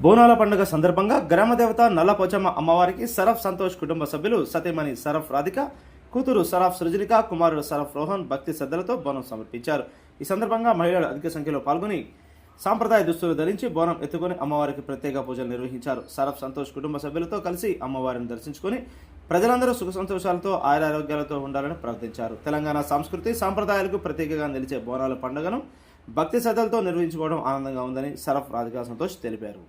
బోనాల పండుగ సందర్భంగా గ్రామదేవత నల్లపోచమ్మ అమ్మవారికి సరఫ్ సంతోష్ కుటుంబ సభ్యులు సతీమణి సరఫ్ రాధిక, కూతురు సరఫ్ సృజనిక, కుమారుడు సరఫ్ రోహన్ భక్తి శ్రద్ధలతో బోనం సమర్పించారు. ఈ సందర్భంగా మహిళలు అధిక సంఖ్యలో పాల్గొని సాంప్రదాయ దుస్తులు ధరించి బోనం ఎత్తుకొని అమ్మవారికి ప్రత్యేక పూజలు నిర్వహించారు. సరఫ్ సంతోష్ కుటుంబ సభ్యులతో కలిసి అమ్మవారిని దర్శించుకొని ప్రజలందరూ సుఖ సంతోషాలతో ఆయురారోగ్యాలతో ఉండాలని ప్రార్థించారు. తెలంగాణ సంస్కృతి సాంప్రదాయాలకు ప్రత్యేకంగా నిలిచే బోనాల పండుగను భక్తి శ్రద్ధలతో నిర్వహించుకోవడం ఆనందంగా ఉందని సరఫ్ రాధిక సంతోష్ తెలిపారు.